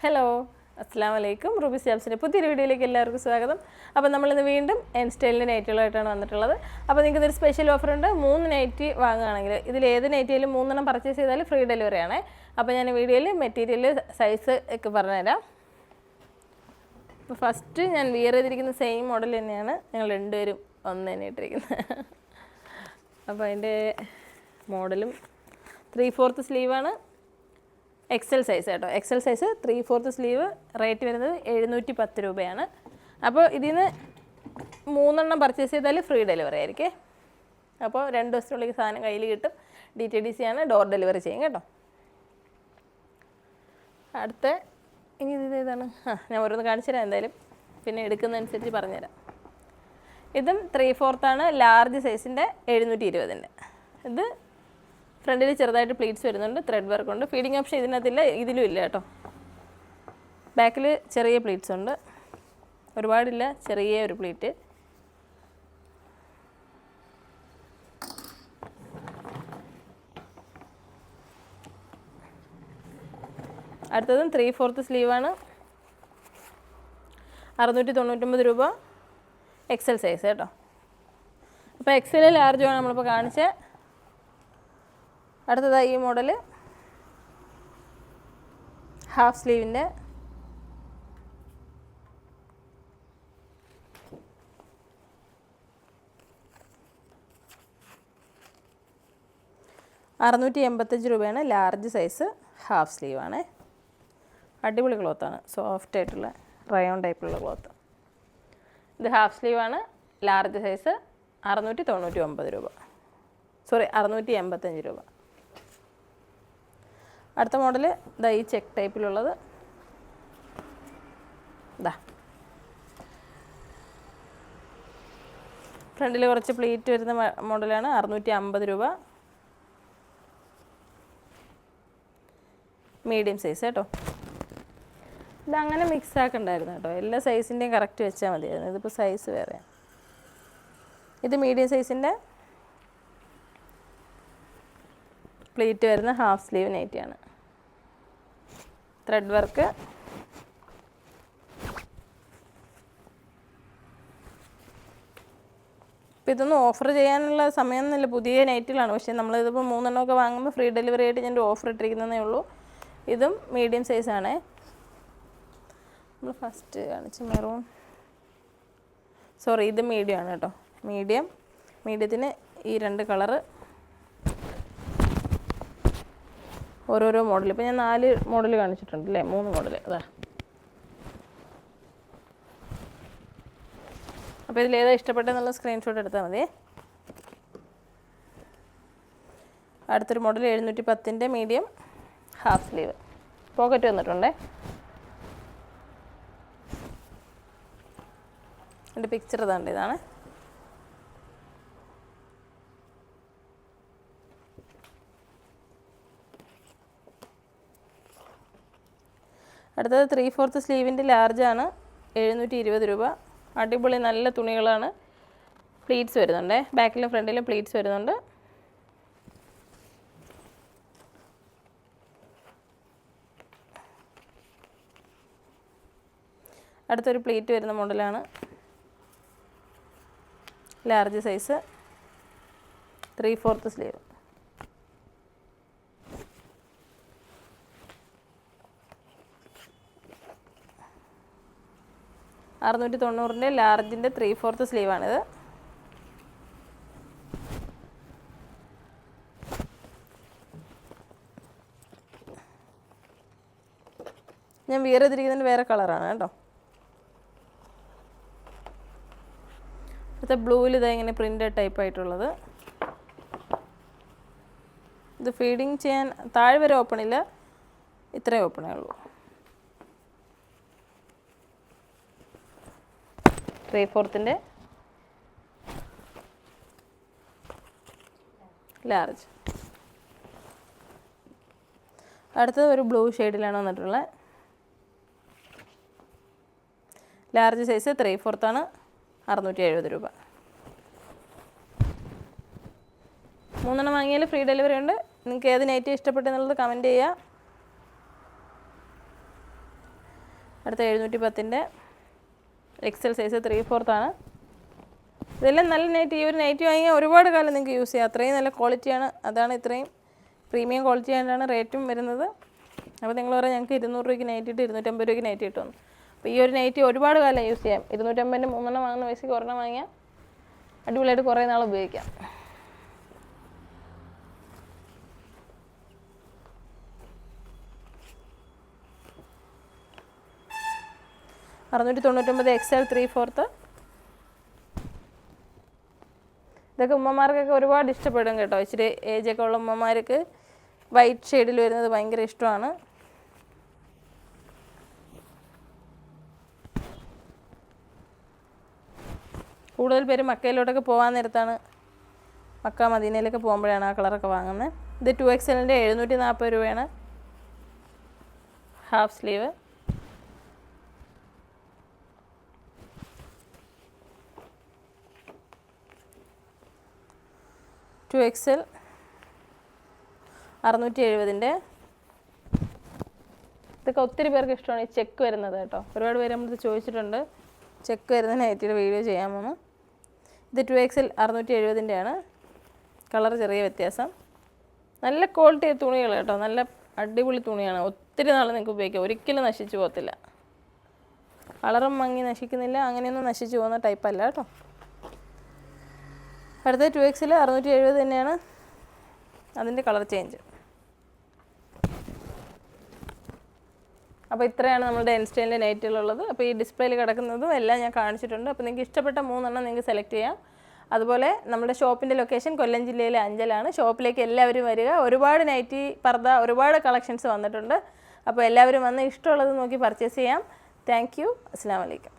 Hello, അസ്സാം വലൈക്കും. Rubies ജാബ്സിൻ്റെ പുതിയൊരു വീഡിയോയിലേക്ക് എല്ലാവർക്കും സ്വാഗതം. അപ്പോൾ നമ്മളിന്ന് വീണ്ടും എൻ സ്റ്റൈലിൻ്റെ നൈറ്റുകളായിട്ടാണ് വന്നിട്ടുള്ളത്. അപ്പോൾ നിങ്ങൾക്ക് ഇതൊരു സ്പെഷ്യൽ ഓഫറുണ്ട്. 3 നൈറ്റി വാങ്ങുകയാണെങ്കിൽ ഇതിൽ ഏത് നൈറ്റിയിലും 3 പർച്ചേസ് ചെയ്താൽ ഫ്രീ ഡെലിവറി ആണേ. അപ്പോൾ ഞാൻ വീഡിയോയിൽ മെറ്റീരിയൽ സൈസ് ഒക്കെ പറഞ്ഞുതരാം. അപ്പോൾ ഫസ്റ്റ് ഞാൻ വിയർ ചെയ്തിരിക്കുന്ന സെയിം മോഡൽ തന്നെയാണ് ഞങ്ങൾ രണ്ടുപേരും ഒന്ന് തന്നെ ഇട്ടിരിക്കുന്നത്. അപ്പോൾ അതിൻ്റെ മോഡലും 3/4 സ്ലീവാണ്. എക്സൽ സൈസ് കേട്ടോ, എക്സൽ സൈസ് 3/4 സ്ലീവ്. റേറ്റ് വരുന്നത് 710 രൂപയാണ്. അപ്പോൾ ഇതിൽ നിന്ന് 3 പർച്ചേസ് ചെയ്താൽ ഫ്രീ ഡെലിവറി ആയിരിക്കും. അപ്പോൾ 2 ദിവസത്തിനുള്ളിൽ സാധനം കയ്യിൽ കിട്ടും. DTDC ആണ്, ഡോർ ഡെലിവറി ചെയ്യും കേട്ടോ. അടുത്ത ഇനി ഇത് ഏതാണ്? ഞാൻ ഓരോന്ന് കാണിച്ചു തരാം എന്തായാലും, പിന്നെ എടുക്കുന്നതനുസരിച്ച് പറഞ്ഞുതരാം. ഇതും 3/4 ആണ്, ലാർജ് സൈസിൻ്റെ 720. ഇത് ഫ്രണ്ടിൽ ചെറുതായിട്ട് പ്ലീറ്റ്സ് വരുന്നുണ്ട്, ത്രെഡ് വർക്ക് ഉണ്ട്. ഫീഡിങ് ഓപ്ഷൻ ഇതിനകത്തില്ല, ഇതിലും ഇല്ല കേട്ടോ. ബാക്കിൽ ചെറിയ പ്ലീറ്റ്സ് ഉണ്ട്, ഒരുപാടില്ല, ചെറിയ ഒരു പ്ലീറ്റ്. അടുത്തതും 3/4 സ്ലീവാണ്, 699 രൂപ. എക്സൽ സൈസ് കേട്ടോ. അപ്പോൾ എക്സൽ ലാർജുമാണ് നമ്മളിപ്പോൾ കാണിച്ചത്. അടുത്തതായി ഈ മോഡൽ ഹാഫ് സ്ലീവിൻ്റെ 685 രൂപയാണ്. ലാർജ് സൈസ് ഹാഫ് സ്ലീവാണ്. അടിപൊളി ക്ലോത്താണ്, സോഫ്റ്റ് ആയിട്ടുള്ള റയോൺ ടൈപ്പിലുള്ള ക്ലോത്ത്. ഇത് ഹാഫ് സ്ലീവാണ്, ലാർജ് സൈസ് 699 രൂപ. 685 രൂപ. അടുത്ത മോഡൽ ഇതാ ഈ ചെക്ക് ടൈപ്പിലുള്ളത്. ഇതാ ഫ്രണ്ടിൽ കുറച്ച് പ്ലീറ്റ് വരുന്ന മോഡലാണ്, 650 രൂപ. മീഡിയം സൈസ് കേട്ടോ. ഇതങ്ങനെ മിക്സ് ആക്കണ്ടായിരുന്നു കേട്ടോ, എല്ലാ സൈസിൻ്റെയും കറക്റ്റ് വെച്ചാൽ മതിയായിരുന്നു. ഇതിപ്പോൾ സൈസ് വേറെയാണ്. ഇത് മീഡിയം സൈസിൻ്റെ പ്ലീറ്റ് വരുന്ന ഹാഫ് സ്ലീവ് നൈറ്റിയാണ്. Thread work. ഇപ്പം ഇതൊന്നും ഓഫർ ചെയ്യാനുള്ള സമയമൊന്നുമില്ല, പുതിയ നൈറ്റിലാണ്. പക്ഷേ നമ്മളിതിപ്പോൾ 3 വാങ്ങുമ്പോൾ ഫ്രീ ഡെലിവറി ആയിട്ട് ഞാൻ ഓഫർ ഇട്ടിരിക്കുന്നതേ ഉള്ളൂ. ഇതും മീഡിയം സൈസാണ്. നമ്മൾ ഫസ്റ്റ് കാണിച്ച മെറൂൺ, ഇത് മീഡിയം ആണ് കേട്ടോ. മീഡിയത്തിന് ഈ 2 കളറ്, ഓരോരോ മോഡൽ. ഇപ്പോൾ ഞാൻ 4 മോഡൽ കാണിച്ചിട്ടുണ്ട് അല്ലേ, 3 മോഡൽ. അതാ. അപ്പോൾ ഇതിലേതാ ഇഷ്ടപ്പെട്ടെന്നുള്ള സ്ക്രീൻഷോട്ട് എടുത്താൽ മതി. അടുത്തൊരു model 710 medium half sleeve. Pocket വന്നിട്ടുണ്ടേ. എൻ്റെ പിക്ചർ ഇതാണ്ട്, ഇതാണ്. അടുത്തത് 3/4 സ്ലീവിൻ്റെ ലാർജാണ്, 720 രൂപ. അടിപൊളി നല്ല തുണികളാണ്. പ്ലീറ്റ്സ് വരുന്നുണ്ട്, ബാക്കിലും ഫ്രണ്ടിലും പ്ലീറ്റ്സ് വരുന്നുണ്ട്. അടുത്തൊരു പ്ലീറ്റ് വരുന്ന മോഡലാണ്, ലാർജ് സൈസ് 3/4 സ്ലീവ്. $690 ലാർജിൻ്റെ 3/4 സ്ലീവാണിത്. ഞാൻ വിയർ ചെയ്തിരിക്കുന്നതിൻ്റെ വേറെ കളറാണ് കേട്ടോ. അടുത്ത ബ്ലൂവിൽ ഇതാ ഇങ്ങനെ പ്രിൻ്റഡ് ടൈപ്പ് ആയിട്ടുള്ളത്. ഇത് ഫീഡിങ് ചെയ്യാൻ താഴെ വരെ ഓപ്പണില്ല, ഇത്രയും ഓപ്പണേ ഉള്ളൂ. 3/4 ലാർജ്. അടുത്തത് ഒരു ബ്ലൂ ഷെയ്ഡിലാണ് വന്നിട്ടുള്ളത്. ലാർജ് സൈസ് 3/4 ആണ്, 670 രൂപ. 3 വാങ്ങിയാൽ ഫ്രീ ഡെലിവറി ഉണ്ട്. നിങ്ങൾക്ക് ഏത് നൈറ്റി ഇഷ്ടപ്പെട്ടെന്നുള്ളത് കമൻറ്റ് ചെയ്യുക. അടുത്ത 710 എക്സൽ സൈസ് 3/4 ഇതെല്ലാം നല്ല നൈറ്റി. ഈ ഒരു നൈറ്റി വാങ്ങിയാൽ ഒരുപാട് കാലം നിങ്ങൾക്ക് യൂസ് ചെയ്യാം. അത്രയും നല്ല ക്വാളിറ്റിയാണ്. അതാണ് ഇത്രയും പ്രീമിയം ക്വാളിറ്റി ആയിട്ടാണ് റേറ്റും വരുന്നത്. അപ്പോൾ നിങ്ങൾ പറയാം ഞങ്ങൾക്ക് 200 രൂപയ്ക്ക് നൈറ്റി ഇട്ട് 250 രൂപയ്ക്ക് നൈറ്റി കിട്ടുമെന്ന്. അപ്പോൾ ഈ ഒരു നൈറ്റി ഒരുപാട് കാലം യൂസ് ചെയ്യാം. 250 3 വാങ്ങുന്ന പൈസയ്ക്ക് ഒരെണ്ണം വാങ്ങിയാൽ അടിപൊളിയായിട്ട് കുറേ നാൾ ഉപയോഗിക്കാം. $699 XL 3/4. ഇതൊക്കെ ഉമ്മമാർക്കൊക്കെ ഒരുപാട് ഇഷ്ടപ്പെടും കേട്ടോ. ഇച്ചിരി ഏജൊക്കെ ഉള്ള ഉമ്മമാർക്ക് വൈറ്റ് ഷെയ്ഡിൽ വരുന്നത് ഭയങ്കര ഇഷ്ടമാണ്. കൂടുതൽ പേര് മക്കയിലോട്ടൊക്കെ പോകാൻ നേരത്താണ്, മക്ക മദീനയിലൊക്കെ പോകുമ്പോഴാണ് ആ കളറൊക്കെ വാങ്ങുന്നത്. ഇത് 2XLൻ്റെ 740 രൂപയാണ്. Half sleeve. XL 670. ഇതൊക്കെ ഒത്തിരി പേർക്ക് ഇഷ്ടമാണ് ഈ ചെക്ക് വരുന്നത് കേട്ടോ. ഒരുപാട് പേര് നമ്മളിത് ചോദിച്ചിട്ടുണ്ട് ചെക്ക് വരുന്ന നൈറ്റിയുടെ വീഡിയോ ചെയ്യാമെന്ന്. ഇത് 2XL 670 ആണ്. കളർ ചെറിയ വ്യത്യാസം. നല്ല ക്വാളിറ്റി തുണികൾ കേട്ടോ. നല്ല അടിപൊളി തുണിയാണ്. ഒത്തിരി നാൾ നിങ്ങൾക്ക് ഉപയോഗിക്കാം. ഒരിക്കലും നശിച്ചു പോകത്തില്ല. കളറും മങ്ങി നശിക്കുന്നില്ല, അങ്ങനെയൊന്നും നശിച്ചു പോകുന്ന ടൈപ്പല്ല കേട്ടോ. അടുത്ത 2XL 670 തന്നെയാണ് അതിൻ്റെ കളർ ചേഞ്ച്. അപ്പോൾ ഇത്രയാണ് നമ്മുടെ ഇൻസ്റ്റൈലിൻ്റെ നൈറ്റുകളുള്ളത്. അപ്പോൾ ഈ ഡിസ്പ്ലേയിൽ കിടക്കുന്നതും എല്ലാം ഞാൻ കാണിച്ചിട്ടുണ്ട്. അപ്പോൾ നിങ്ങൾക്ക് ഇഷ്ടപ്പെട്ട 3 നിങ്ങൾക്ക് സെലക്ട് ചെയ്യാം. അതുപോലെ നമ്മുടെ ഷോപ്പിൻ്റെ ലൊക്കേഷൻ കൊല്ലം ജില്ലയിലെ അഞ്ചലാണ്. ഷോപ്പിലേക്ക് എല്ലാവരും വരിക. ഒരുപാട് നൈറ്റി പർദ്ദ ഒരുപാട് കളക്ഷൻസ് വന്നിട്ടുണ്ട്. അപ്പോൾ എല്ലാവരും വന്ന് ഇഷ്ടമുള്ളത് നോക്കി പർച്ചേസ് ചെയ്യാം. Thank you. അസ്സലാമു അലൈക്കും.